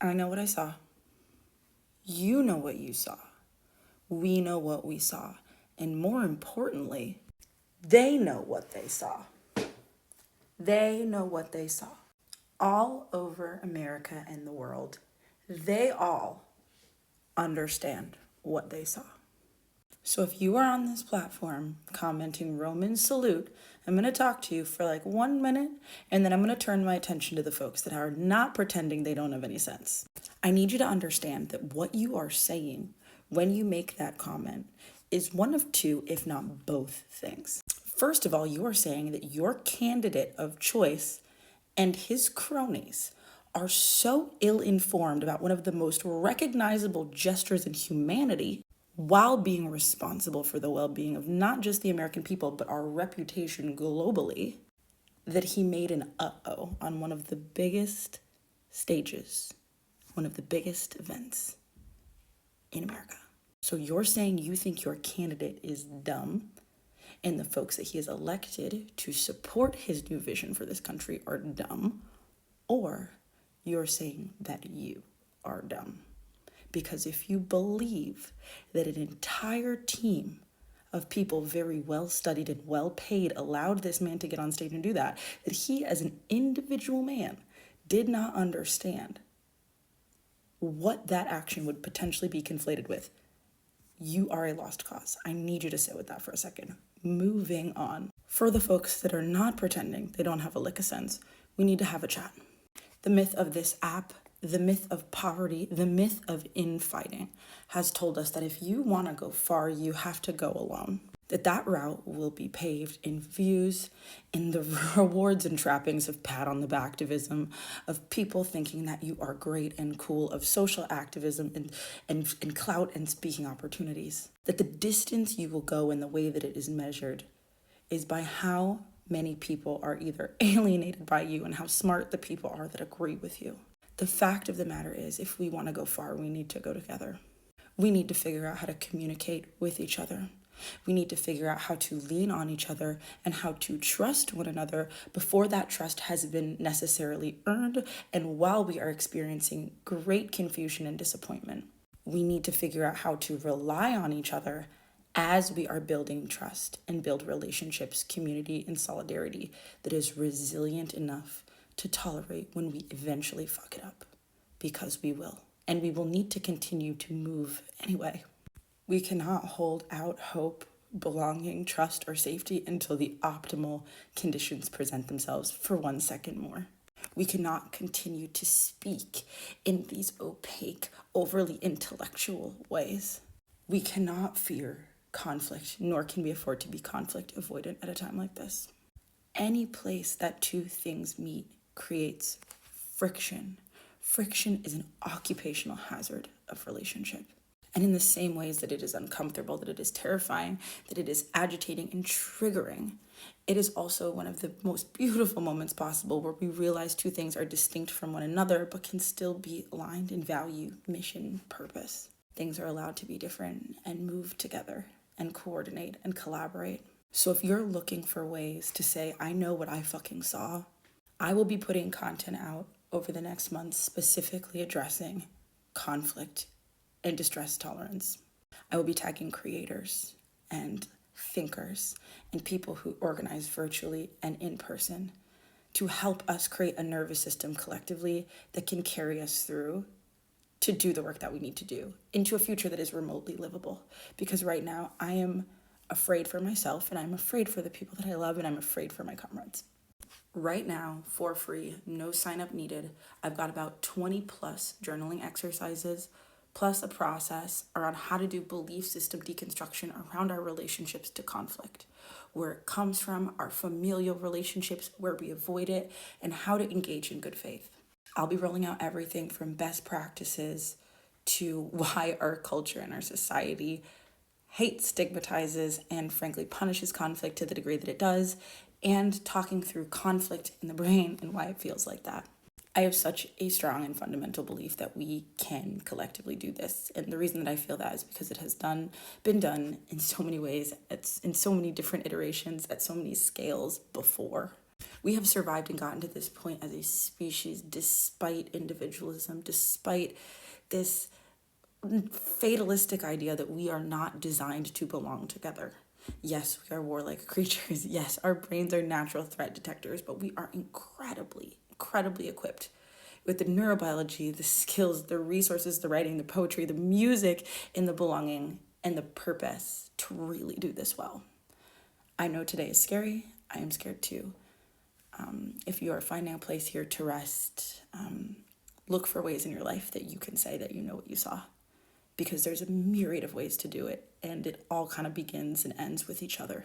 I know what I saw. You know what you saw. We know what we saw. And more importantly, they know what they saw. They know what they saw. All over America and the world, they all understand what they saw. So if you are on this platform commenting Roman salute, I'm going to talk to you for like 1 minute, and then I'm going to turn my attention to the folks that are not pretending they don't have any sense. I need you to understand that what you are saying when you make that comment is one of two, if not both things. First of all, you are saying that your candidate of choice and his cronies are so ill-informed about one of the most recognizable gestures in humanity while being responsible for the well-being of not just the American people, but our reputation globally, that he made an uh-oh on one of the biggest stages, one of the biggest events in America. So you're saying you think your candidate is dumb and the folks that he has elected to support his new vision for this country are dumb, or you're saying that you are dumb. Because if you believe that an entire team of people very well studied and well paid allowed this man to get on stage and do that, that he as an individual man did not understand what that action would potentially be conflated with, you are a lost cause. I need you to sit with that for a second. Moving on. For the folks that are not pretending they don't have a lick of sense, we need to have a chat. The myth of this app, the myth of poverty, the myth of infighting has told us that if you want to go far, you have to go alone. That route will be paved in views, in the rewards and trappings of pat on the back activism, of people thinking that you are great and cool, of social activism and clout and speaking opportunities. That the distance you will go and the way that it is measured is by how many people are either alienated by you and how smart the people are that agree with you. The fact of the matter is, if we want to go far, we need to go together. We need to figure out how to communicate with each other. We need to figure out how to lean on each other and how to trust one another before that trust has been necessarily earned and while we are experiencing great confusion and disappointment. We need to figure out how to rely on each other as we are building trust and build relationships, community, and solidarity that is resilient enough to tolerate when we eventually fuck it up, because we will. And we will need to continue to move anyway. We cannot hold out hope, belonging, trust, or safety until the optimal conditions present themselves for 1 second more. We cannot continue to speak in these opaque, overly intellectual ways. We cannot fear conflict, nor can we afford to be conflict avoidant at a time like this. Any place that two things meet creates friction. Friction is an occupational hazard of relationship. And in the same ways that it is uncomfortable, that it is terrifying, that it is agitating and triggering, it is also one of the most beautiful moments possible where we realize two things are distinct from one another, but can still be aligned in value, mission, purpose. Things are allowed to be different and move together and coordinate and collaborate. So if you're looking for ways to say, I know what I fucking saw, I will be putting content out over the next month specifically addressing conflict and distress tolerance. I will be tagging creators and thinkers and people who organize virtually and in person to help us create a nervous system collectively that can carry us through to do the work that we need to do into a future that is remotely livable. Because right now I am afraid for myself and I'm afraid for the people that I love and I'm afraid for my comrades. Right now, for free, no sign up needed, I've got about 20 plus journaling exercises plus a process around how to do belief system deconstruction around our relationships to conflict, where it comes from, our familial relationships, where we avoid it, and how to engage in good faith. I'll be rolling out everything from best practices to why our culture and our society hates, stigmatizes, and frankly punishes conflict to the degree that it does, and talking through conflict in the brain and why it feels like that. I have such a strong and fundamental belief that we can collectively do this. And the reason that I feel that is because it has been done in so many ways, it's in so many different iterations, at so many scales before. We have survived and gotten to this point as a species despite individualism, despite this fatalistic idea that we are not designed to belong together. Yes, we are warlike creatures. Yes, our brains are natural threat detectors, but we are incredibly equipped with the neurobiology, the skills, the resources, the writing, the poetry, the music, and the belonging and the purpose to really do this well. I know today is scary. I am scared too. If you are finding a place here to rest, look for ways in your life that you can say that you know what you saw, because there's a myriad of ways to do it, and it all kind of begins and ends with each other.